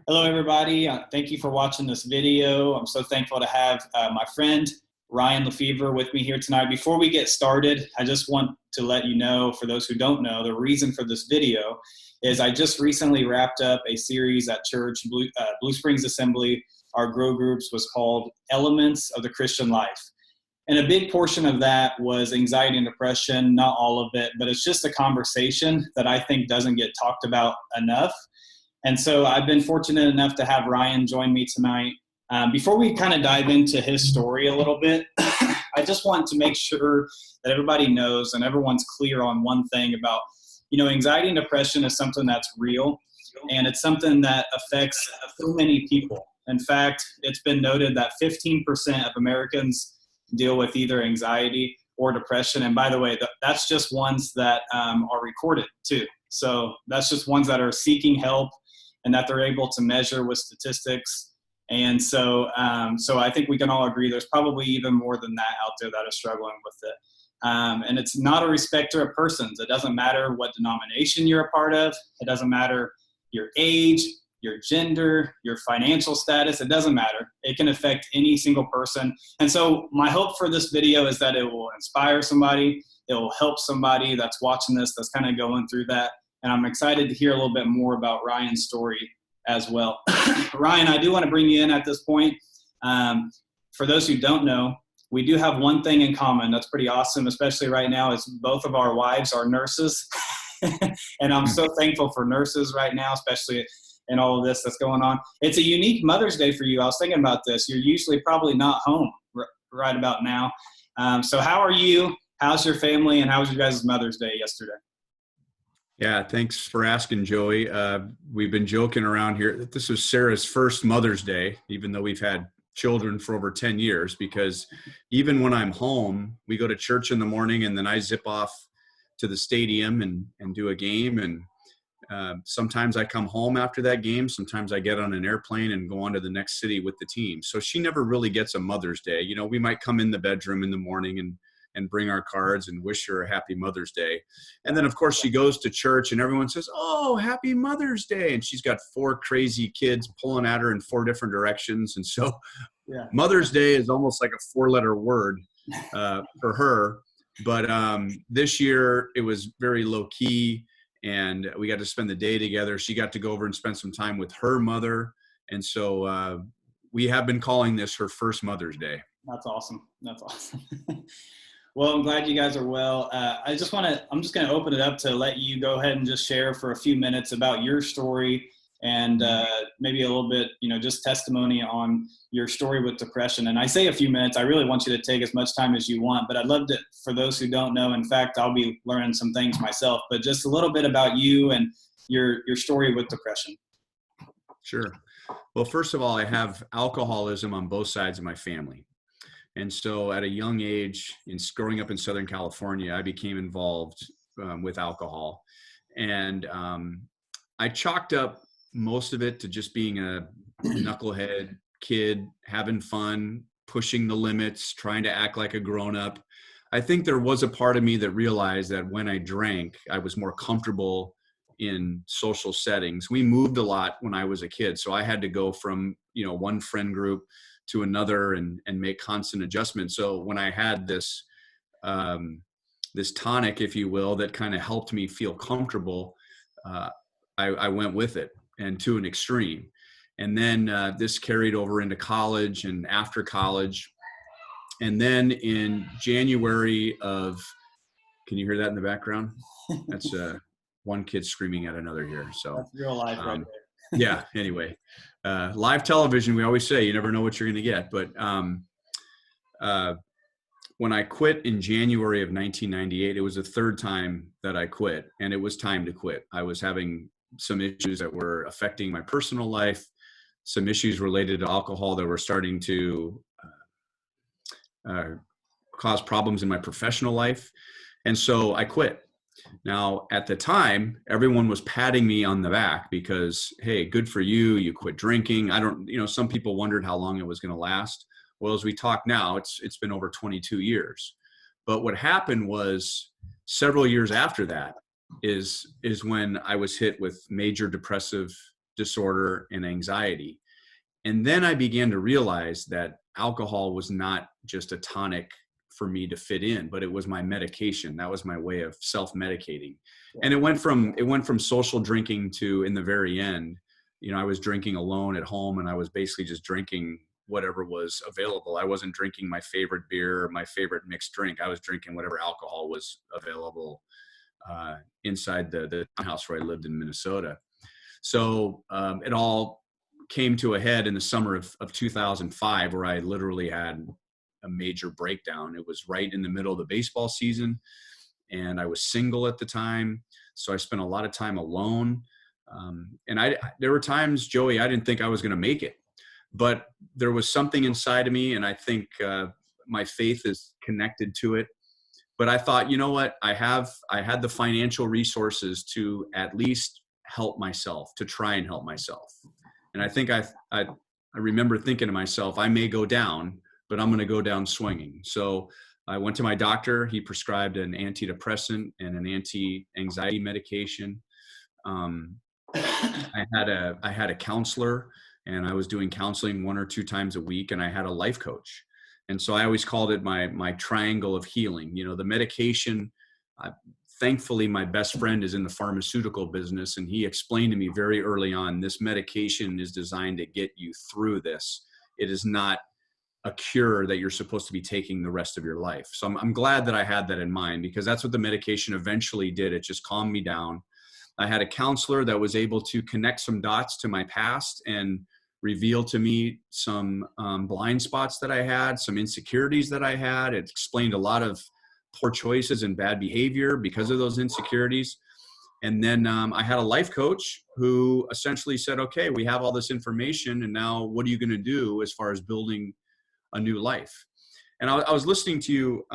Hello, everybody. Thank you for watching this video. I'm so thankful to have my friend Ryan Lefebvre with me here tonight. Before we get started, I just want to let you know, for those who don't know, the reason for this video is I just recently wrapped up a series at church, Blue Springs Assembly. Our Grow Groups was called Elements of the Christian Life. And a big portion of that was anxiety and depression, not all of it, but it's just a conversation that I think doesn't get talked about enough. And so I've been fortunate enough to have Ryan join me tonight. Before we kind of dive into his story a little bit, I just want to make sure that everybody knows and everyone's clear on one thing about, anxiety and depression is something that's real, and it's something that affects so many people. In fact, it's been noted that 15% of Americans deal with either anxiety or depression. And by the way, that's just ones that are recorded too. So that's just ones that are seeking help and that they're able to measure with statistics. And so I think we can all agree there's probably even more than that out there that are struggling with it. And it's not a respecter of persons. It doesn't matter what denomination you're a part of. It doesn't matter your age, your gender, your financial status. It doesn't matter. It can affect any single person. And so my hope for this video is that it will inspire somebody. It will help somebody that's watching this, that's kind of going through that. And I'm excited to hear a little bit more about Ryan's story as well. Ryan, I do want to bring you in at this point. For those who don't know, we do have one thing in common that's pretty awesome, especially right now, is both of our wives are nurses. And I'm so thankful for nurses right now, especially in all of this that's going on. It's a unique Mother's Day for you. I was thinking about this. You're usually probably not home right about now. So how are you? How's your family? And how was your guys' Mother's Day yesterday? Yeah, thanks for asking, Joey. We've been joking around here that this was Sarah's first Mother's Day, even though we've had children for over 10 years, because even when I'm home, we go to church in the morning and then I zip off to the stadium and do a game. And sometimes I come home after that game. Sometimes I get on an airplane and go on to the next city with the team. So she never really gets a Mother's Day. We might come in the bedroom in the morning and bring our cards and wish her a happy Mother's Day. And then, of course, she goes to church and everyone says, "Oh, happy Mother's Day." And she's got 4 crazy kids pulling at her in 4 different directions. And so Mother's Day is almost like a 4-letter word for her. But this year it was very low key and we got to spend the day together. She got to go over and spend some time with her mother. And so we have been calling this her first Mother's Day. That's awesome. That's awesome. Well, I'm glad you guys are well. I'm just going to open it up to let you go ahead and just share for a few minutes about your story and maybe a little bit, just testimony on your story with depression. And I say a few minutes, I really want you to take as much time as you want, but I'd love to, for those who don't know, in fact, I'll be learning some things myself, but just a little bit about you and your story with depression. Sure. Well, first of all, I have alcoholism on both sides of my family. And so at a young age, growing up in Southern California, I became involved with alcohol. And I chalked up most of it to just being a knucklehead kid, having fun, pushing the limits, trying to act like a grown-up. I think there was a part of me that realized that when I drank, I was more comfortable in social settings. We moved a lot when I was a kid, so I had to go from one friend group to another and make constant adjustments. So when I had this tonic, if you will, that kind of helped me feel comfortable, I went with it and to an extreme. And then this carried over into college and after college. And then in January of, can you hear that in the background? That's one kid screaming at another here. So that's real life right there. Yeah, anyway, live television, we always say you never know what you're going to get. But when I quit in January of 1998, it was the 3rd time that I quit, and it was time to quit. I was having some issues that were affecting my personal life, some issues related to alcohol that were starting to cause problems in my professional life. And so I quit. Now, at the time, everyone was patting me on the back because, hey, good for you. You quit drinking. Some people wondered how long it was going to last. Well, as we talk now, it's been over 22 years. But what happened was several years after that is when I was hit with major depressive disorder and anxiety. And then I began to realize that alcohol was not just a tonic for me to fit in, but it was my medication. That was my way of self-medicating. And it went from social drinking to, in the very end, I was drinking alone at home, and I was basically just drinking whatever was available. I wasn't drinking my favorite beer or my favorite mixed drink. I was drinking whatever alcohol was available inside the house where I lived in Minnesota. So it all came to a head in the summer of 2005, where I literally had a major breakdown. It was right in the middle of the baseball season, and I was single at the time. So I spent a lot of time alone. And there were times, Joey, I didn't think I was going to make it, but there was something inside of me, and I think my faith is connected to it. But I thought, you know what? I had the financial resources to at least help myself, to try and help myself. And I think I remember thinking to myself, I may go down, but I'm going to go down swinging. So I went to my doctor. He prescribed an antidepressant and an anti-anxiety medication. I had a counselor, and I was doing counseling 1 or 2 times a week, and I had a life coach. And so I always called it my triangle of healing. The medication, thankfully, my best friend is in the pharmaceutical business, and he explained to me very early on, this medication is designed to get you through this. It is not a cure that you're supposed to be taking the rest of your life. So I'm glad that I had that in mind, because that's what the medication eventually did. It just calmed me down. I had a counselor that was able to connect some dots to my past and reveal to me some blind spots that I had, some insecurities that I had. It explained a lot of poor choices and bad behavior because of those insecurities. And then I had a life coach who essentially said, okay, we have all this information, and now what are you going to do as far as building a new life? And I was listening to you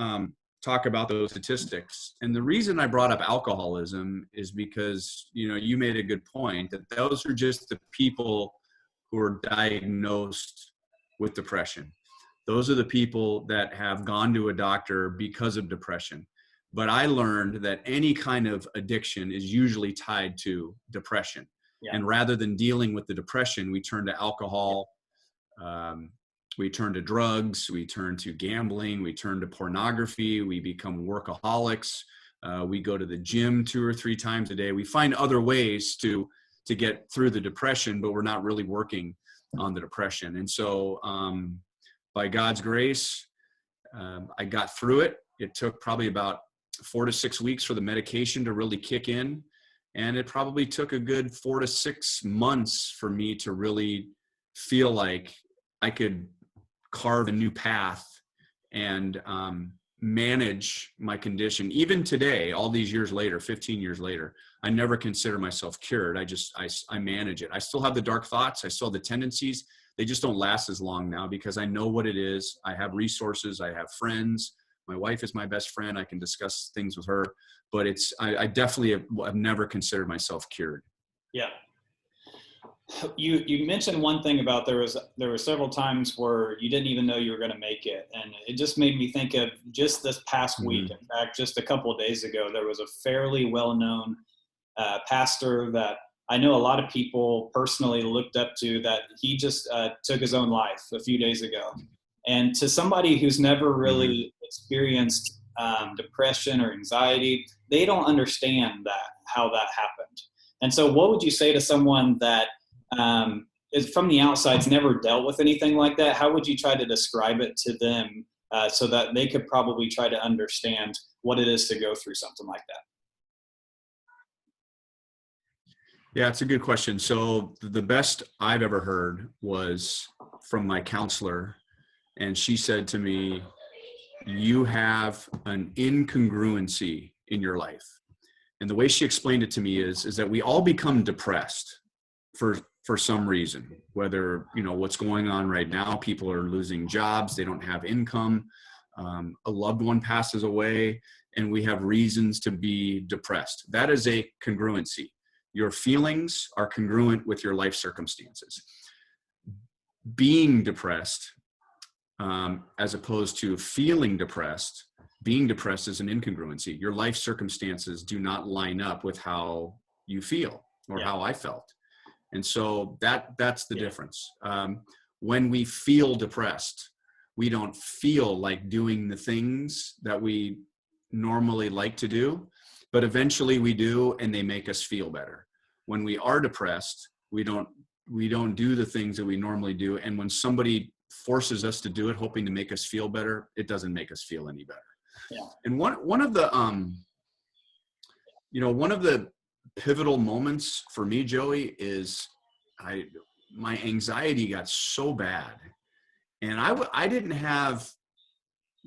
talk about those statistics. And the reason I brought up alcoholism is because, you made a good point that those are just the people who are diagnosed with depression. Those are the people that have gone to a doctor because of depression. But I learned that any kind of addiction is usually tied to depression. Yeah. And rather than dealing with the depression, we turn to alcohol, we turn to drugs, we turn to gambling, we turn to pornography, we become workaholics, we go to the gym 2 or 3 times a day. We find other ways to get through the depression, but we're not really working on the depression. And so by God's grace, I got through it. It took probably about 4 to 6 weeks for the medication to really kick in. And it probably took a good 4 to 6 months for me to really feel like I could carve a new path and manage my condition. Even today, all these years later, 15 years later, I never consider myself cured. I manage it. I still have the dark thoughts. I still have the tendencies. They just don't last as long now because I know what it is. I have resources. I have friends. My wife is my best friend. I can discuss things with her, but I definitely have never considered myself cured. Yeah. You mentioned one thing about there were several times where you didn't even know you were going to make it. And it just made me think of just this past week. In fact, just a couple of days ago, there was a fairly well-known pastor that I know a lot of people personally looked up to, that he just took his own life a few days ago. And to somebody who's never really experienced depression or anxiety, they don't understand how that happened. And so what would you say to someone that is from the outside's never dealt with anything like that? How would you try to describe it to them so that they could probably try to understand what it is to go through something like that? Yeah, it's a good question. So the best I've ever heard was from my counselor, and she said to me, you have an incongruency in your life. And the way she explained it to me is that we all become depressed for some reason, whether, what's going on right now, people are losing jobs, they don't have income, a loved one passes away, and we have reasons to be depressed. That is a congruency. Your feelings are congruent with your life circumstances. Being depressed, as opposed to feeling depressed, being depressed is an incongruency. Your life circumstances do not line up with how you feel or how I felt. And so that's the difference. When we feel depressed, we don't feel like doing the things that we normally like to do, but eventually we do, and they make us feel better. When we are depressed, we don't do the things that we normally do. And when somebody forces us to do it, hoping to make us feel better, it doesn't make us feel any better. Yeah. And one of the pivotal moments for me, Joey, is my anxiety got so bad, and I didn't have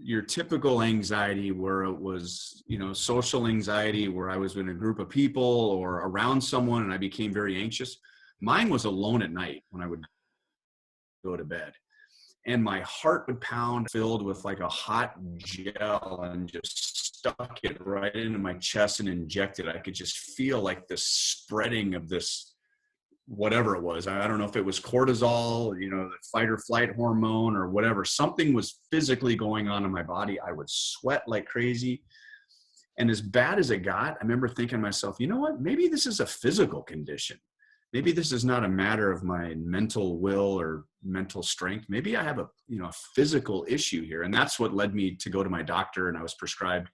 your typical anxiety where it was, social anxiety where I was in a group of people or around someone and I became very anxious. Mine was alone at night when I would go to bed, and my heart would pound, filled with like a hot gel, and just stuck it right into my chest and injected. I could just feel like the spreading of this, whatever it was. I don't know if it was cortisol, the fight or flight hormone or whatever. Something was physically going on in my body. I would sweat like crazy. And as bad as it got, I remember thinking to myself, you know what, maybe this is a physical condition. Maybe this is not a matter of my mental will or mental strength. Maybe I have a physical issue here. And that's what led me to go to my doctor, and I was prescribed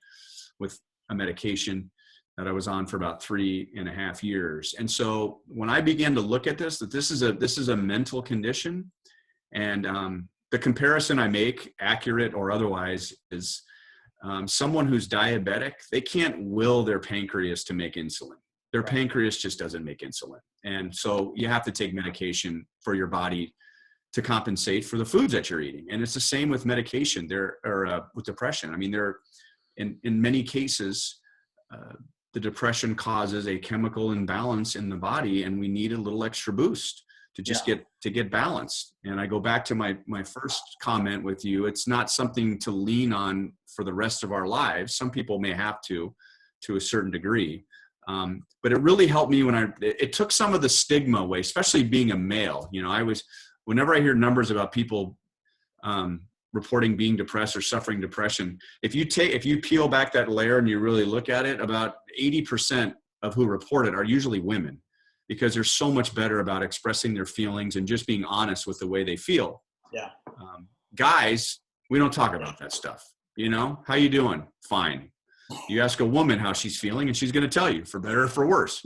with a medication that I was on for about 3.5 years. And so when I began to look at this, that this is a mental condition, and the comparison I make, accurate or otherwise, is someone who's diabetic, they can't will their pancreas to make insulin. Their pancreas just doesn't make insulin. And so you have to take medication for your body to compensate for the foods that you're eating. And it's the same with medication with depression. I mean, in many cases, the depression causes a chemical imbalance in the body, and we need a little extra boost to just get balanced. And I go back to my first comment with you. It's not something to lean on for the rest of our lives. Some people may have to a certain degree. But it really helped me it took some of the stigma away, especially being a male. Whenever I hear numbers about people reporting being depressed or suffering depression, if you peel back that layer and you really look at it, about 80% of who report it are usually women, because they're so much better about expressing their feelings and just being honest with the way they feel. Yeah. Guys, we don't talk about that stuff. How you doing? Fine. You ask a woman how she's feeling and she's going to tell you, for better or for worse,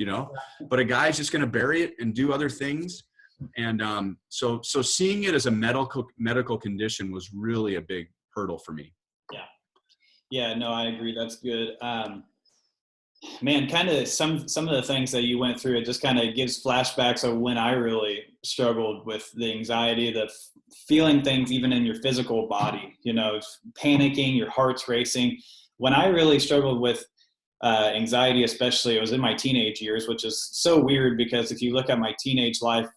but a guy's just going to bury it and do other things. And so seeing it as a medical condition was really a big hurdle for me. Yeah, no, I agree. That's good. Man, kind of some of the things that you went through, it just kind of gives flashbacks of when I really struggled with the anxiety, the feeling things even in your physical body, panicking, your heart's racing. When I really struggled with anxiety, especially, it was in my teenage years, which is so weird because if you look at my teenage life,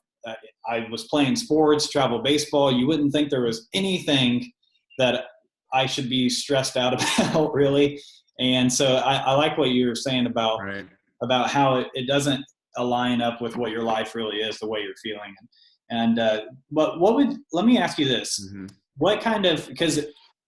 I was playing sports, travel baseball. You wouldn't think there was anything that I should be stressed out about, really. And so I like what you were saying about how it doesn't align up with what your life really is, the way you're feeling. And but let me ask you this. Mm-hmm. What kind of, because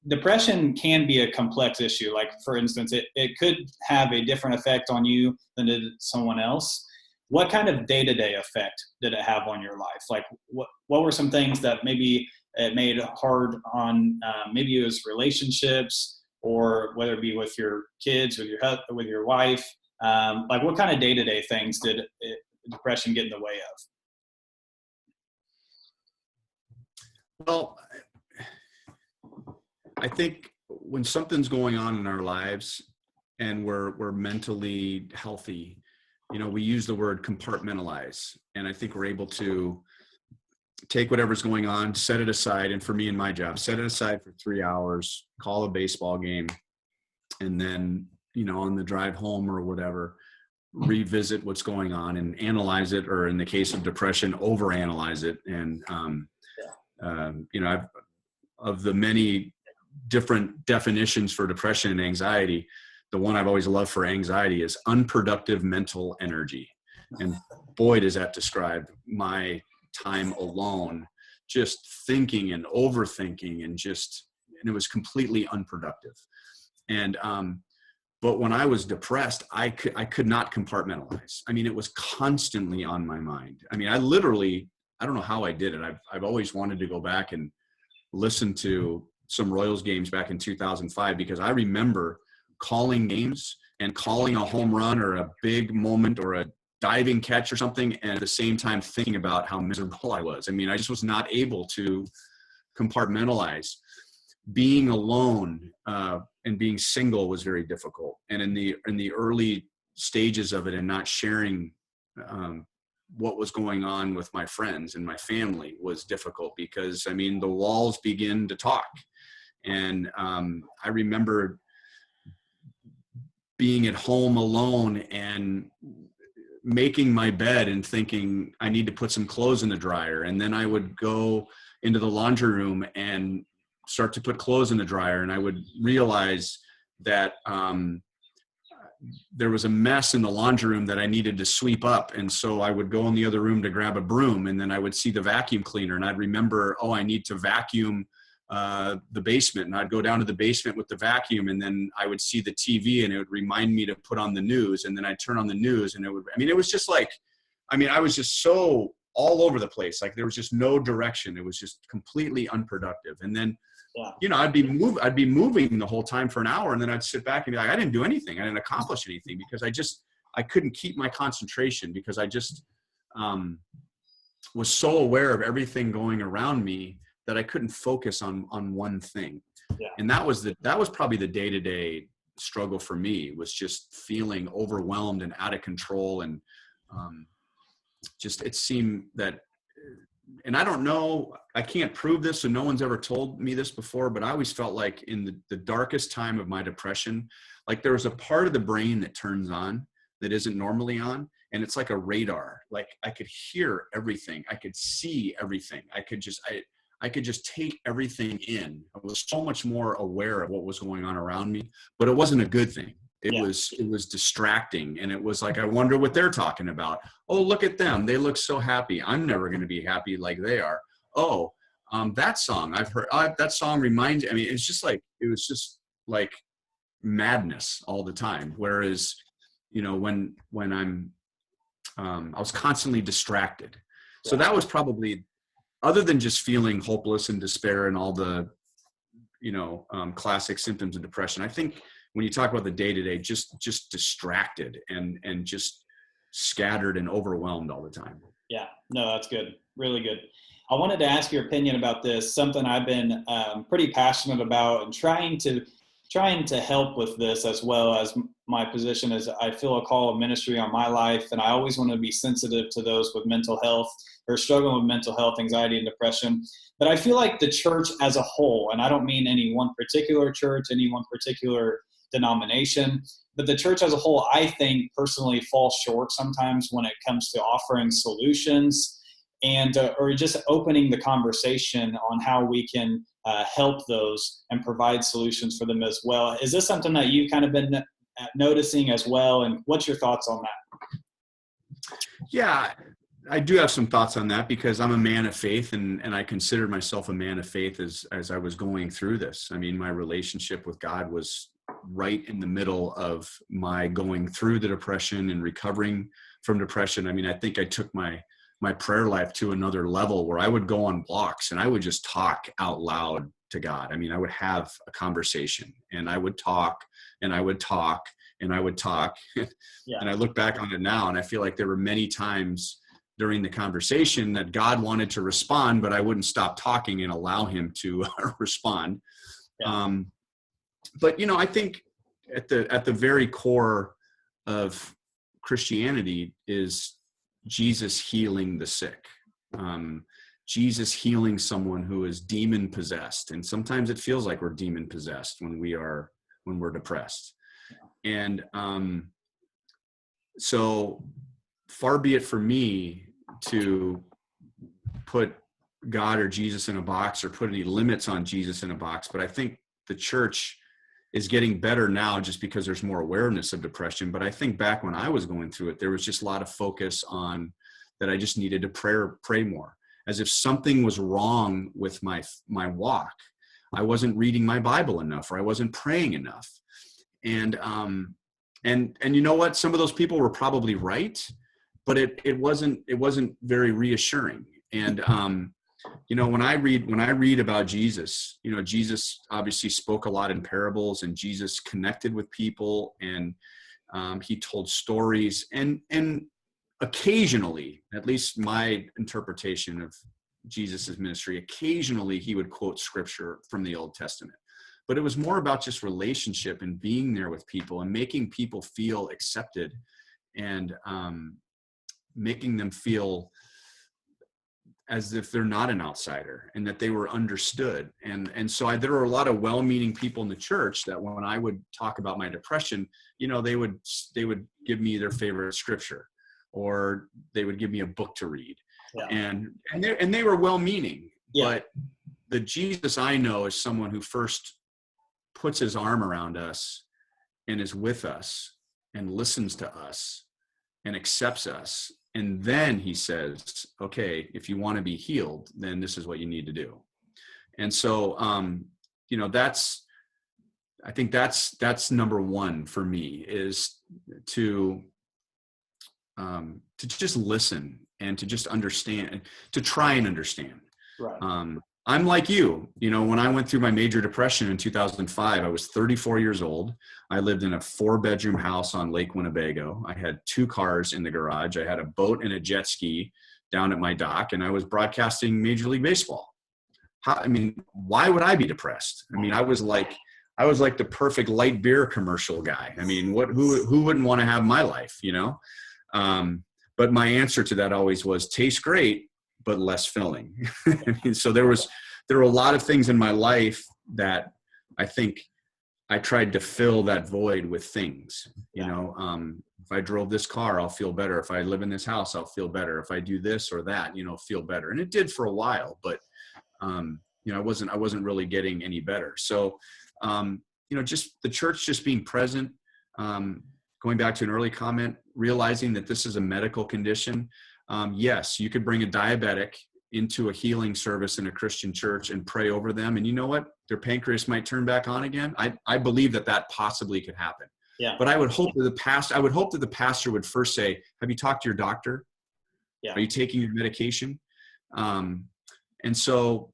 depression can be a complex issue. Like, for instance, it could have a different effect on you than it did someone else. What kind of day-to-day effect did it have on your life? Like, what were some things that maybe it made hard on, maybe it was relationships, or whether it be with your kids, with your wife? Like, what kind of day-to-day things did depression get in the way of? Well, I think when something's going on in our lives and we're mentally healthy, we use the word compartmentalize. And I think we're able to take whatever's going on, set it aside. And for me and my job, set it aside for 3 hours, call a baseball game. And then, on the drive home or whatever, revisit what's going on and analyze it, or in the case of depression, overanalyze it. And, of the many different definitions for depression and anxiety, the one I've always loved for anxiety is unproductive mental energy. And boy, does that describe my time alone, just thinking and overthinking, and it was completely unproductive. And, But when I was depressed, I could not compartmentalize. I mean, it was constantly on my mind. I mean, I don't know how I did it. I've always wanted to go back and listen to some Royals games back in 2005, because I remember calling games and calling a home run or a big moment or a diving catch or something, and at the same time thinking about how miserable I was. I mean, I just was not able to compartmentalize. Being alone and being single was very difficult. And in the early stages of it, and not sharing what was going on with my friends and my family was difficult, because, I mean, the walls begin to talk. And I remember being at home alone and making my bed and thinking I need to put some clothes in the dryer. And then I would go into the laundry room and start to put clothes in the dryer. And I would realize that there was a mess in the laundry room that I needed to sweep up. And so I would go in the other room to grab a broom, and then I would see the vacuum cleaner, and I'd remember, oh, I need to vacuum the basement. And I'd go down to the basement with the vacuum, and then I would see the TV, and it would remind me to put on the news. And then I'd turn on the news, and it was just like, I was just so all over the place. Like, there was just no direction. It was just completely unproductive. And then, I'd be moving the whole time for an hour, and then I'd sit back and be like, I didn't do anything. I didn't accomplish anything, because I couldn't keep my concentration, because I just was so aware of everything going around me that I couldn't focus on one thing. Yeah. And that was probably the day-to-day struggle for me, was just feeling overwhelmed and out of control. And it seemed that, and I don't know, I can't prove this, so no one's ever told me this before, but I always felt like in the darkest time of my depression, like there was a part of the brain that turns on that isn't normally on. And it's like a radar. Like, I could hear everything. I could see everything. I could just take everything in. I was so much more aware of what was going on around me, but it wasn't a good thing. It was distracting. And it was like, I wonder what they're talking about. Oh, look at them. They look so happy. I'm never going to be happy like they are. Oh, that song I've heard, that song reminds, it was just like madness all the time. Whereas, when I was constantly distracted. So that was probably, other than just feeling hopeless and despair and all the, classic symptoms of depression, I think when you talk about the day-to-day, just distracted and just scattered and overwhelmed all the time. Yeah, no, that's good. Really good. I wanted to ask your opinion about this, something I've been pretty passionate about, and trying to help with this, as well as my position as I feel a call of ministry on my life. And I always want to be sensitive to those with mental health or struggling with mental health, anxiety, and depression. But I feel like the church as a whole, and I don't mean any one particular church, any one particular denomination, but the church as a whole, I think personally falls short sometimes when it comes to offering solutions and or just opening the conversation on how we can help those and provide solutions for them as well. Is this something that you've kind of been noticing as well? And what's your thoughts on that? Yeah, I do have some thoughts on that, because I'm a man of faith, and I consider myself a man of faith as I was going through this. I mean, my relationship with God was right in the middle of my going through the depression and recovering from depression. I mean, I think I took my prayer life to another level, where I would go on walks and I would just talk out loud to God. I mean, I would have a conversation, and I would talk and I would talk and I would talk. Yeah. And I look back on it now, and I feel like there were many times during the conversation that God wanted to respond, but I wouldn't stop talking and allow him to respond. Yeah. But, I think at the very core of Christianity is Jesus healing the sick, Jesus healing someone who is demon possessed. And sometimes it feels like we're demon possessed when we're depressed. And so far be it for me to put God or Jesus in a box or put any limits on Jesus in a box. But I think the church is getting better now, just because there's more awareness of depression. But I think back when I was going through it, there was just a lot of focus on that I just needed to pray more, as if something was wrong with my walk. I wasn't reading my Bible enough, or I wasn't praying enough. And And you know what? Some of those people were probably right, but it wasn't very reassuring. And when I read about Jesus, Jesus obviously spoke a lot in parables, and Jesus connected with people, and he told stories, and occasionally, at least my interpretation of Jesus's ministry, occasionally he would quote scripture from the Old Testament. But it was more about just relationship and being there with people and making people feel accepted, and making them feel as if they're not an outsider and that they were understood. And so there were a lot of well-meaning people in the church that when I would talk about my depression, they would give me their favorite scripture, or they would give me a book to read. Yeah. And they were well-meaning. Yeah. But the Jesus I know is someone who first puts his arm around us and is with us and listens to us and accepts us. And then he says, okay, if you want to be healed, then this is what you need to do. And so, I think that's number one for me, is to just listen and to just understand, to try and understand. Right. I'm like you, when I went through my major depression in 2005, I was 34 years old. I lived in a 4-bedroom house on Lake Winnebago. I had 2 cars in the garage. I had a boat and a jet ski down at my dock, and I was broadcasting Major League Baseball. Why would I be depressed? I was like the perfect light beer commercial guy. Who wouldn't want to have my life, But my answer to that always was, tastes great, but less filling. So there were a lot of things in my life that I think I tried to fill that void with things. If I drove this car, I'll feel better. If I live in this house, I'll feel better. If I do this or that, feel better. And it did for a while, but I wasn't really getting any better. So just the church just being present, going back to an early comment, realizing that this is a medical condition. Yes, you could bring a diabetic into a healing service in a Christian church and pray over them. And you know what? Their pancreas might turn back on again. I believe that possibly could happen. Yeah. But I would hope that the pastor would first say, have you talked to your doctor? Yeah. Are you taking your medication? And so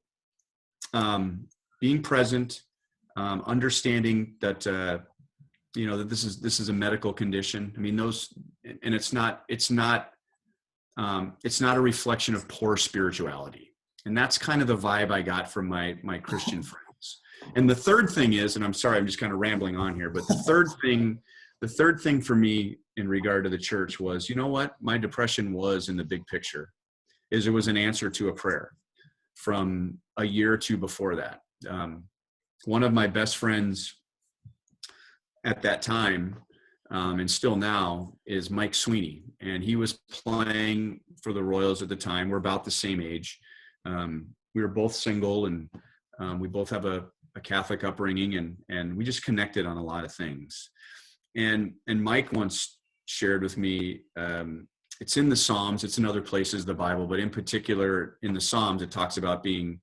being present, understanding that, that this is a medical condition. And it's not a reflection of poor spirituality. And that's kind of the vibe I got from my Christian friends. And the third thing is, and I'm sorry, I'm just kind of rambling on here, but the third thing for me in regard to the church was, you know what my depression was in the big picture, is it was an answer to a prayer from a year or two before that. One of my best friends at that time, and still now, is Mike Sweeney. And he was playing for the Royals at the time. We're about the same age. We were both single, and we both have a Catholic upbringing, and we just connected on a lot of things. And Mike once shared with me, it's in the Psalms, it's in other places, the Bible, but in particular in the Psalms, it talks about being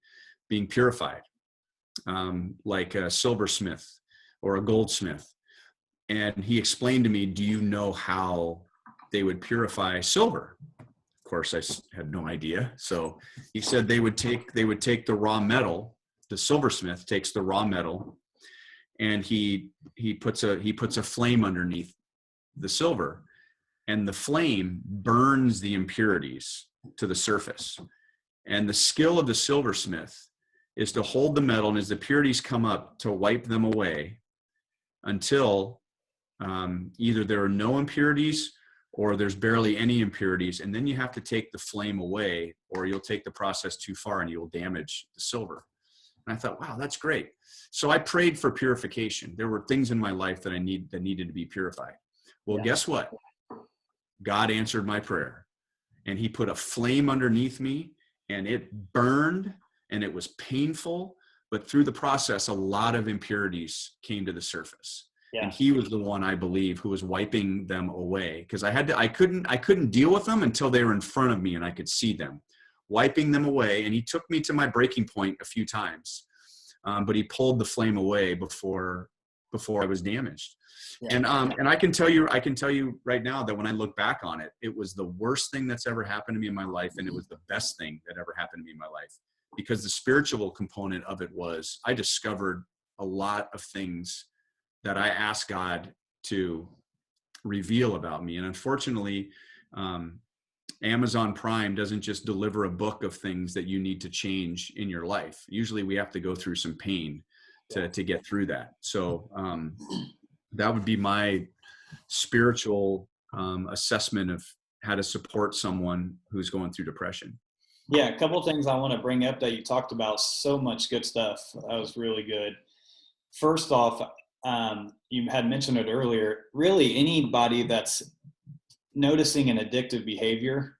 purified, like a silversmith or a goldsmith. And he explained to me, do you know how they would purify silver? Of course, I had no idea. So he said they would take the raw metal. The silversmith takes the raw metal, and he puts a flame underneath the silver, and the flame burns the impurities to the surface. And the skill of the silversmith is to hold the metal, and as the impurities come up, to wipe them away until either there are no impurities or there's barely any impurities, and then you have to take the flame away, or you'll take the process too far and you'll damage the silver. And I thought, wow, that's great. So I prayed for purification. There were things in my life that needed to be purified. Well, Guess what? God answered my prayer, and he put a flame underneath me, and it burned, and it was painful, but through the process, a lot of impurities came to the surface. Yeah. And he was the one, I believe, who was wiping them away, because I couldn't deal with them until they were in front of me and I could see them, wiping them away. And he took me to my breaking point a few times, but he pulled the flame away before before I was damaged. Yeah. And I can tell you right now that when I look back on it, it was the worst thing that's ever happened to me in my life. And it was the best thing that ever happened to me in my life, because the spiritual component of it was I discovered a lot of things that I asked God to reveal about me. And unfortunately, Amazon Prime doesn't just deliver a book of things that you need to change in your life. Usually we have to go through some pain to get through that. So that would be my spiritual assessment of how to support someone who's going through depression. Yeah, a couple of things I want to bring up that you talked about. So much good stuff. That was really good. First off, you had mentioned it earlier. Really, anybody that's noticing an addictive behavior,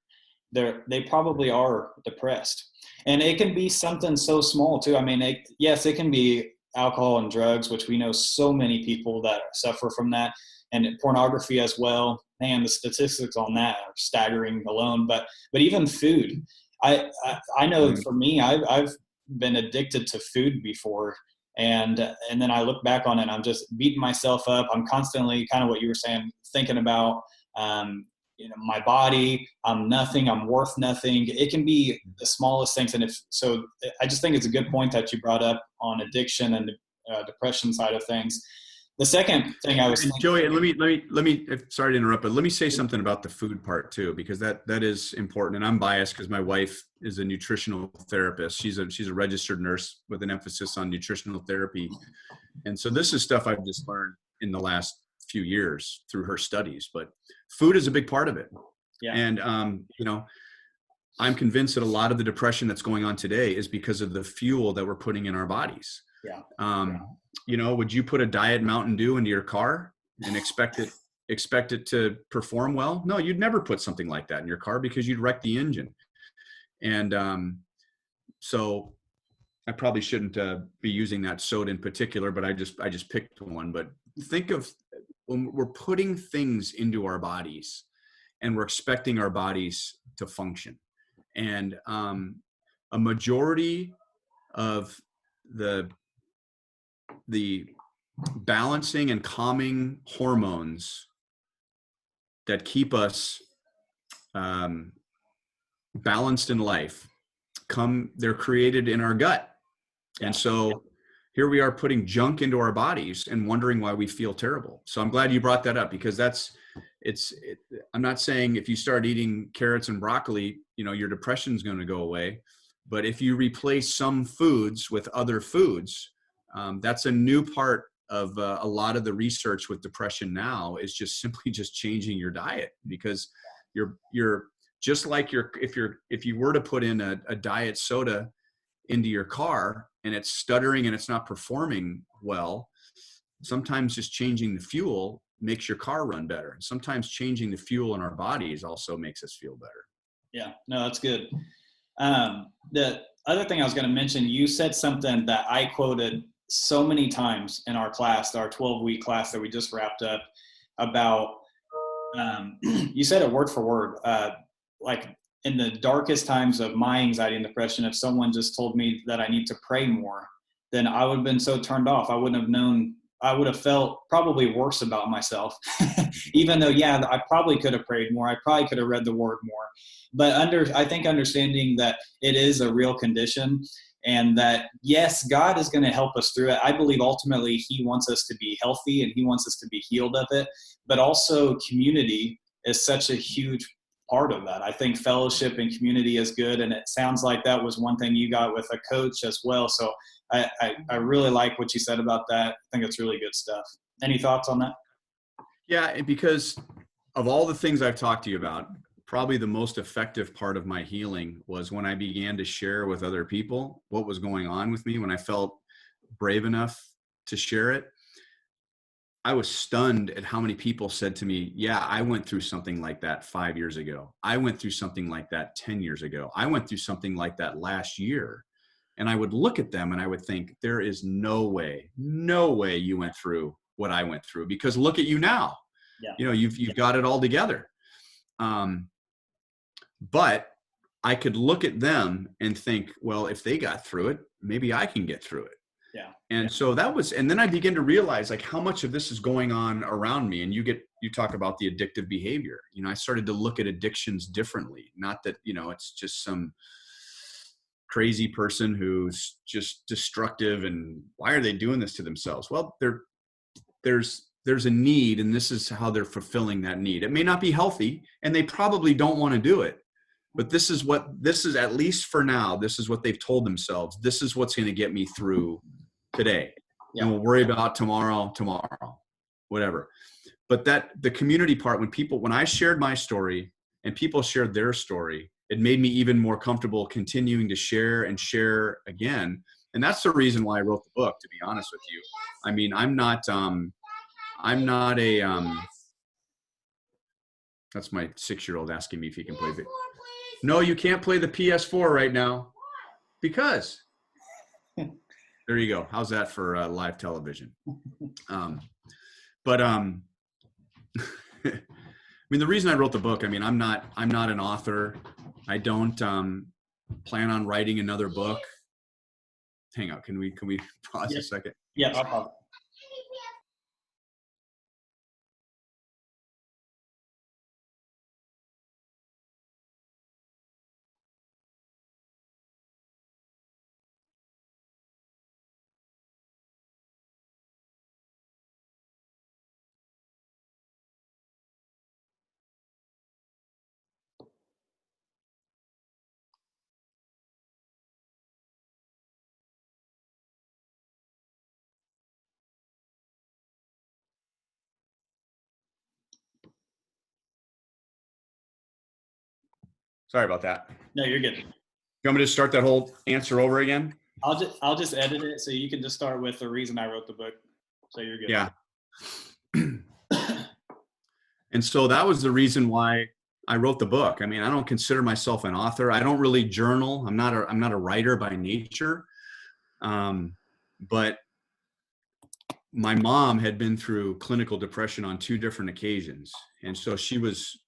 they probably are depressed. And it can be something so small too. I mean, yes, it can be alcohol and drugs, which we know so many people that suffer from that, and pornography as well. Man, the statistics on that are staggering alone. But even food, I know for me, I've been addicted to food before, and then I look back on it, and I'm just beating myself up. I'm constantly, kind of what you were saying, thinking about my body. I'm nothing. I'm worth nothing. It can be the smallest things, and so, I just think it's a good point that you brought up on addiction and the depression side of things. The second thing I was thinking, Joey, let me, sorry to interrupt, but let me say something about the food part too, because that is important. And I'm biased because my wife is a nutritional therapist. She's a registered nurse with an emphasis on nutritional therapy. And so this is stuff I've just learned in the last few years through her studies, but food is a big part of it. Yeah. And, I'm convinced that a lot of the depression that's going on today is because of the fuel that we're putting in our bodies. Yeah. Would you put a Diet Mountain Dew into your car and expect it to perform well? No, you'd never put something like that in your car because you'd wreck the engine. And so I probably shouldn't be using that soda in particular, but I just picked one. But think of when we're putting things into our bodies and we're expecting our bodies to function. And a majority of the balancing and calming hormones that keep us balanced in life they're created in our gut. And so here we are putting junk into our bodies and wondering why we feel terrible. So I'm glad you brought that up, because I'm not saying if you start eating carrots and broccoli, your depression is going to go away. But if you replace some foods with other foods, that's a new part of a lot of the research with depression now, is just simply just changing your diet, because you're just like if you were to put in a diet soda into your car and it's stuttering and it's not performing well, sometimes just changing the fuel makes your car run better. And sometimes changing the fuel in our bodies also makes us feel better. Yeah, no, that's good. The other thing I was going to mention, you said something that I quoted so many times in our class, our 12-week class that we just wrapped up, about, you said it word for word, like in the darkest times of my anxiety and depression, if someone just told me that I need to pray more, then I would have been so turned off. I wouldn't have known. I would have felt probably worse about myself, even though, I probably could have prayed more. I probably could have read the word more. But I think understanding that it is a real condition, and that, yes, God is going to help us through it. I believe ultimately He wants us to be healthy and He wants us to be healed of it. But also community is such a huge part of that. I think fellowship and community is good. And it sounds like that was one thing you got with a coach as well. So I really like what you said about that. I think it's really good stuff. Any thoughts on that? Yeah, and because of all the things I've talked to you about, probably the most effective part of my healing was when I began to share with other people what was going on with me, when I felt brave enough to share it. I was stunned at how many people said to me, yeah, I went through something like that 5 years ago. I went through something like that 10 years ago. I went through something like that last year. And I would look at them and I would think, there is no way you went through what I went through, because look at you now. Yeah. You've got it all together. But I could look at them and think, well, if they got through it, maybe I can get through it. Yeah. And so that was, and then I began to realize like how much of this is going on around me. And you talk about the addictive behavior. You know, I started to look at addictions differently. Not that, you know, it's just some crazy person who's just destructive and why are they doing this to themselves? Well, there's a need, and this is how they're fulfilling that need. It may not be healthy, and they probably don't want to do it. But this is at least for now, this is what they've told themselves. This is what's going to get me through today. Yeah. And we'll worry about tomorrow, whatever. But the community part, when I shared my story and people shared their story, it made me even more comfortable continuing to share and share again. And that's the reason why I wrote the book, to be honest with you. I mean, I'm not a, that's my 6-year-old asking me if he can play. No, you can't play the PS4 right now. Because there you go. How's that for live television? I mean, the reason I wrote the book, I mean, I'm not an author. I don't plan on writing another book. Hang on, can we pause a second? Yeah, I'll pause. Sorry about that. No, you're good. You want me to start that whole answer over again? I'll just edit it so you can just start with the reason I wrote the book. So you're good. Yeah. And so that was the reason why I wrote the book. I mean, I don't consider myself an author. I don't really journal. I'm not a writer by nature. But my mom had been through clinical depression on 2 different occasions. And so she was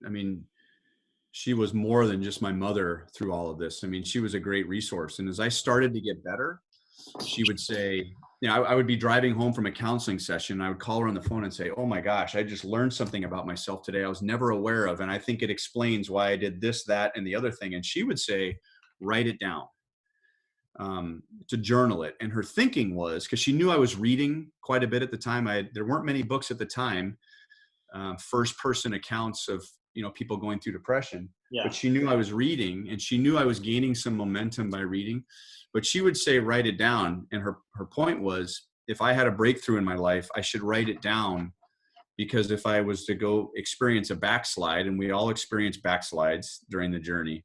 more than just my mother through all of this. I mean, she was a great resource. And as I started to get better, she would say, you know, I would be driving home from a counseling session. I would call her on the phone and say, oh my gosh, I just learned something about myself today I was never aware of. And I think it explains why I did this, that, and the other thing. And she would say, write it down, to journal it. And her thinking was, because she knew I was reading quite a bit at the time. There weren't many books at the time, first person accounts of, you know, people going through depression. Yeah. But she knew I was reading, and she knew I was gaining some momentum by reading. But she would say, write it down. And her point was, if I had a breakthrough in my life, I should write it down, because if I was to go experience a backslide, and we all experience backslides during the journey,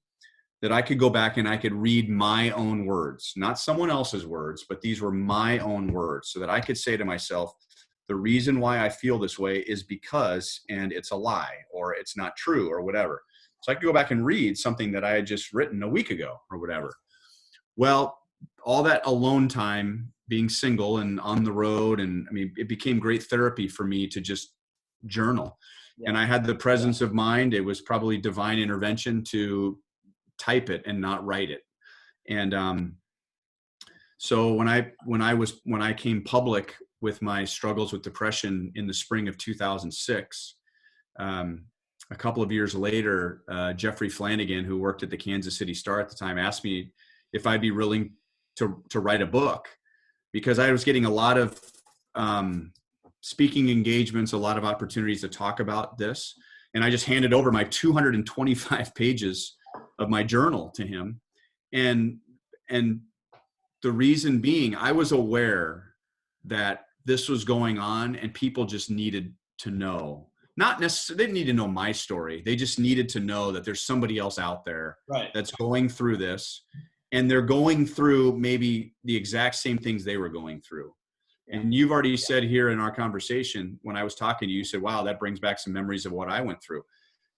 that I could go back and I could read my own words, not someone else's words, but these were my own words, so that I could say to myself, the reason why I feel this way is because, and it's a lie, or it's not true, or whatever. So I could go back and read something that I had just written a week ago or whatever. Well, all that alone time, being single and on the road, and I mean, it became great therapy for me to just journal. Yeah. And I had the presence of mind. It was probably divine intervention to type it and not write it. And so when I came public with my struggles with depression in the spring of 2006, a couple of years later, Jeffrey Flanagan, who worked at the Kansas City Star at the time, asked me if I'd be willing to write a book, because I was getting a lot of speaking engagements, a lot of opportunities to talk about this. And I just handed over my 225 pages of my journal to him. And the reason being, I was aware that this was going on and people just needed to know. Not necessarily, they didn't need to know my story. They just needed to know that there's somebody else out there that's going through this, and they're going through maybe the exact same things they were going through. And you've already said here in our conversation, when I was talking to you, you said, wow, that brings back some memories of what I went through.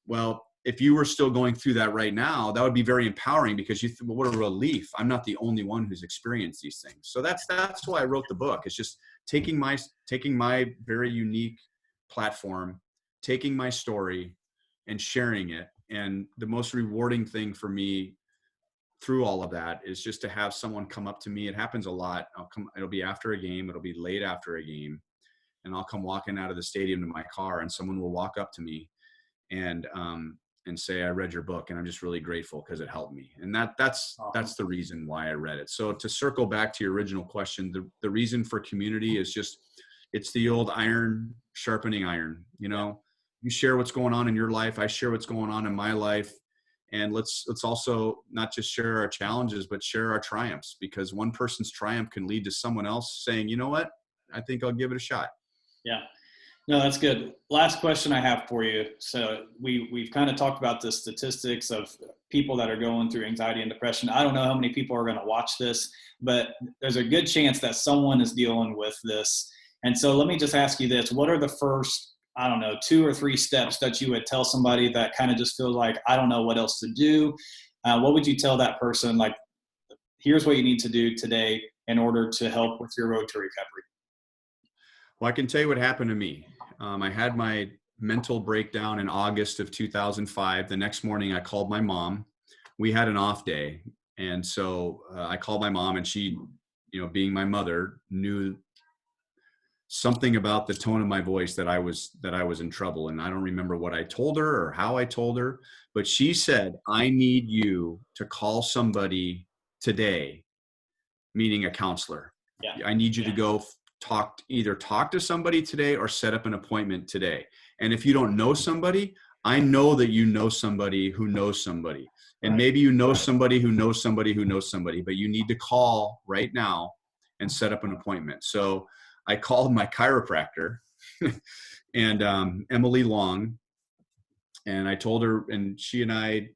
Well, if you were still going through that right now, that would be very empowering, because you think, well, what a relief. I'm not the only one who's experienced these things. So that's why I wrote the book. It's just taking my very unique platform, taking my story and sharing it. And the most rewarding thing for me through all of that is just to have someone come up to me. It happens a lot. It'll be after a game. It'll be late after a game. And I'll come walking out of the stadium to my car, and someone will walk up to me and say, I read your book and I'm just really grateful because it helped me. And that's the reason why I read it. So to circle back to your original question, the reason for community is just, it's the old iron sharpening iron. You know, you share what's going on in your life. I share what's going on in my life. And let's also not just share our challenges, but share our triumphs, because one person's triumph can lead to someone else saying, you know what, I think I'll give it a shot. Yeah. No, that's good. Last question I have for you. So we've kind of talked about the statistics of people that are going through anxiety and depression. I don't know how many people are going to watch this, but there's a good chance that someone is dealing with this. And so let me just ask you this. What are the first, 2 or 3 steps that you would tell somebody that kind of just feels like, I don't know what else to do? What would you tell that person? Like, here's what you need to do today in order to help with your road to recovery. Well, I can tell you what happened to me. I had my mental breakdown in August of 2005. The next morning I called my mom. We had an off day. And so I called my mom, and she, being my mother, knew something about the tone of my voice that I was in trouble. And I don't remember what I told her or how I told her, but she said, I need you to call somebody today, meaning a counselor. Yeah. I need you to go either talk to somebody today or set up an appointment today. And if you don't know somebody, I know that you know somebody who knows somebody. And maybe you know somebody who knows somebody who knows somebody, but you need to call right now and set up an appointment. So I called my chiropractor and Emily Long, and I told her, and she and I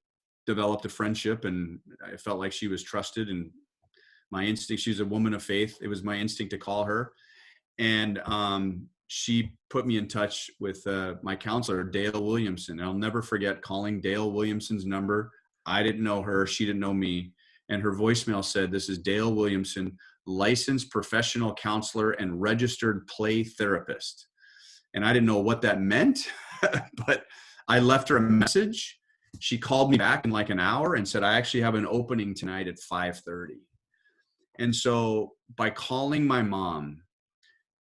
developed a friendship, and I felt like she was trusted, and my instinct, she's a woman of faith. It was my instinct to call her. And she put me in touch with my counselor, Dale Williamson. I'll never forget calling Dale Williamson's number. I didn't know her. She didn't know me. And her voicemail said, this is Dale Williamson, licensed professional counselor and registered play therapist. And I didn't know what that meant, but I left her a message. She called me back in like an hour and said, I actually have an opening tonight at 5:30. And so by calling my mom,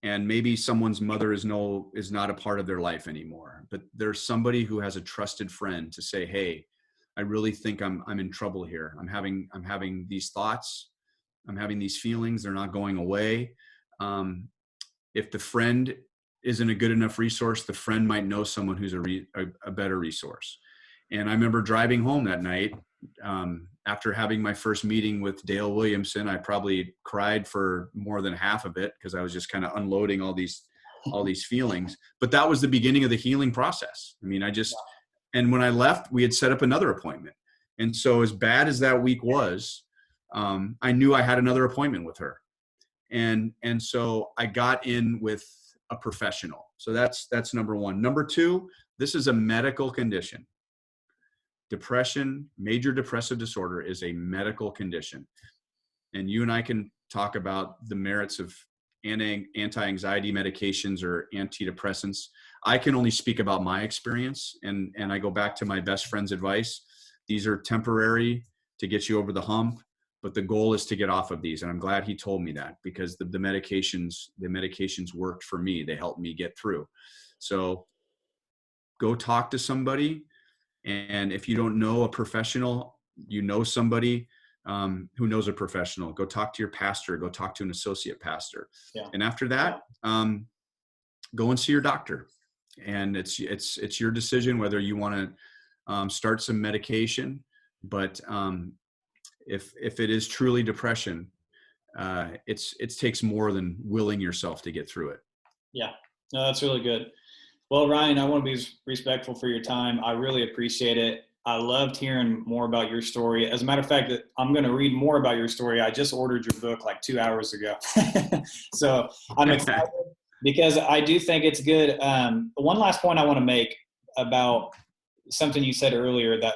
and maybe someone's mother is not a part of their life anymore, but there's somebody who has a trusted friend to say, hey, I really think I'm in trouble here. I'm having these thoughts. I'm having these feelings. They're not going away. If the friend isn't a good enough resource, the friend might know someone who's a better resource. And I remember driving home that night, after having my first meeting with Dale Williamson. I probably cried for more than half of it because I was just kind of unloading all these feelings. But that was the beginning of the healing process. I mean, and when I left, we had set up another appointment. And so as bad as that week was, I knew I had another appointment with her. And so I got in with a professional. So that's number one. Number two, this is a medical condition. Depression, major depressive disorder, is a medical condition. And you and I can talk about the merits of anti-anxiety medications or antidepressants. I can only speak about my experience, and I go back to my best friend's advice. These are temporary to get you over the hump, but the goal is to get off of these. And I'm glad he told me that, because the medications worked for me. They helped me get through. So go talk to somebody. And if you don't know a professional, you know somebody who knows a professional, go talk to your pastor, go talk to an associate pastor. Yeah. And after that, go and see your doctor. And it's your decision whether you want to start some medication. But if it is truly depression, it takes more than willing yourself to get through it. Yeah, no, that's really good. Well, Ryan, I want to be respectful for your time. I really appreciate it. I loved hearing more about your story. As a matter of fact, I'm going to read more about your story. I just ordered your book like 2 hours ago. So I'm excited because I do think it's good. One last point I want to make about something you said earlier, that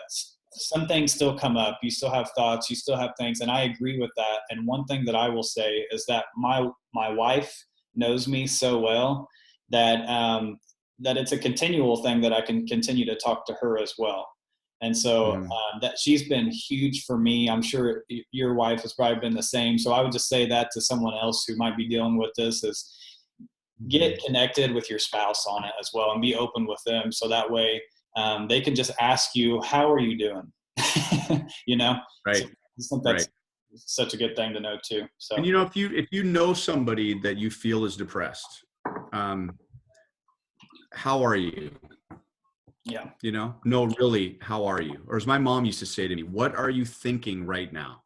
some things still come up. You still have thoughts, you still have things. And I agree with that. And one thing that I will say is that my wife knows me so well that it's a continual thing that I can continue to talk to her as well. And so Mhm. that she's been huge for me. I'm sure your wife has probably been the same. So I would just say that to someone else who might be dealing with this is get Mhm. connected with your spouse on it as well and be open with them. So that way they can just ask you, how are you doing? You know, so Right. I think Right. that's such a good thing to know too. And So, you know, if you know somebody that you feel is depressed, um, how are you? yeah, You know, no, really, how are you? Or as my mom used to say to me, what are you thinking right now?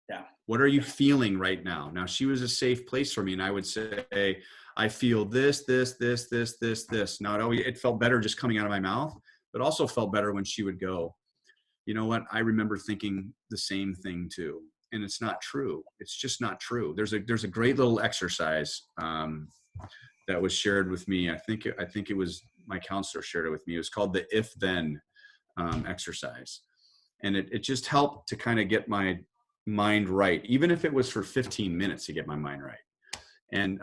yeah, What are you feeling right now? Now, she was a safe place for me, and I would say, I feel this, this, this, this, this, this. Now, it felt better just coming out of my mouth, but also felt better when she would go, you know what? I remember thinking the same thing too. And it's not true. It's just not true. There's a great little exercise that was shared with me. I think it was my counselor shared it with me. It was called the if then exercise. And it just helped to kind of get my mind right, even if it was for 15 minutes to get my mind right. And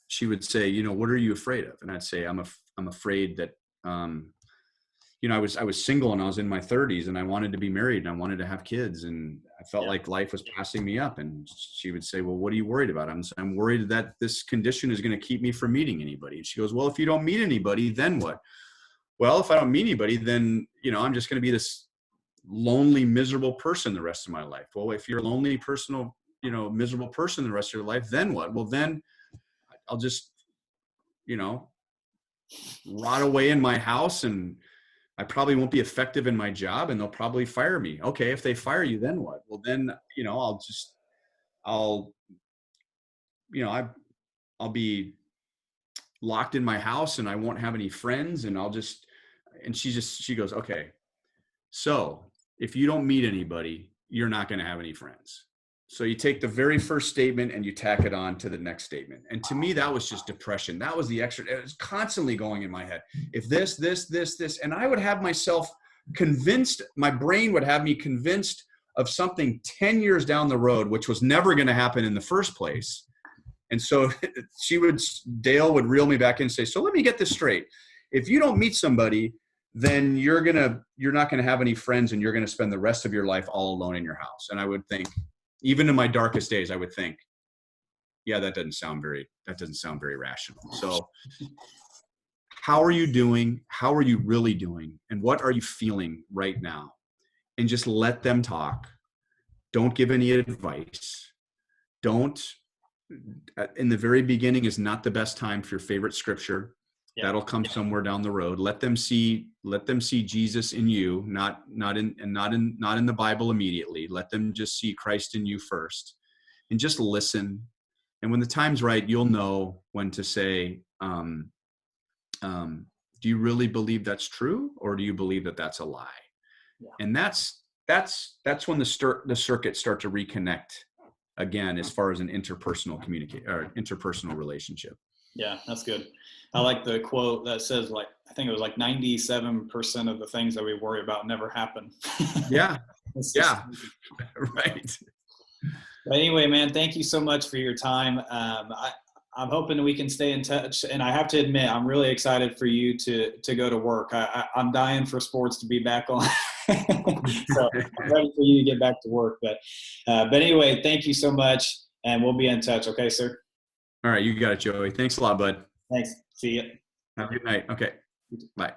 she would say, you know, what are you afraid of? And I'd say, I'm afraid that, you know, I was single and I was in my 30s and I wanted to be married and I wanted to have kids and I felt yeah, like life was passing me up. And she would say, well, what are you worried about? I'm worried that this condition is going to keep me from meeting anybody. And she goes, well, if you don't meet anybody, then what? Well, if I don't meet anybody, then, you know, I'm just going to be this lonely, miserable person the rest of my life. Well, if you're a lonely, personal, you know, miserable person the rest of your life, then what? Well, then I'll just, you know, rot away in my house and I probably won't be effective in my job and they'll probably fire me. Okay, if they fire you, then what? Well, then, you know, I'll, you know, I'll be locked in my house and I won't have any friends and and she goes, okay, so if you don't meet anybody, you're not going to have any friends. So you take the very first statement and you tack it on to the next statement. And to me, that was just depression. That was the extra, it was constantly going in my head. If this, and I would have myself convinced, my brain would have me convinced of something 10 years down the road, which was never going to happen in the first place. And so Dale would reel me back in and say, so let me get this straight. If you don't meet somebody, then you're not going to have any friends and you're going to spend the rest of your life all alone in your house. And I would think, even in my darkest days, I would think, yeah, that doesn't sound very rational. So how are you doing? How are you really doing? And what are you feeling right now? And just let them talk. Don't give any advice. Don't, in the very beginning is not the best time for your favorite scripture. yeah, That'll come somewhere down the road. Let them see Jesus in you, not in the Bible immediately. Let them just see Christ in you first, and just listen. And when the time's right, you'll know when to say, do you really believe that's true, or do you believe that that's a lie? yeah. And that's when the circuits start to reconnect again, as far as an interpersonal interpersonal relationship. Yeah, that's good. I like the quote that says, like, I think it was like 97% of the things that we worry about never happen. Yeah. It's just, Yeah. Right. but anyway, man, thank you so much for your time. I'm hoping we can stay in touch. And I have to admit, I'm really excited for you to go to work. I'm dying for sports to be back on. So I'm ready for you to get back to work. But anyway, thank you so much. And we'll be in touch. Okay, sir? All right. You got it, Joey. Thanks a lot, bud. Thanks. See you. Have a good night. Okay. Bye.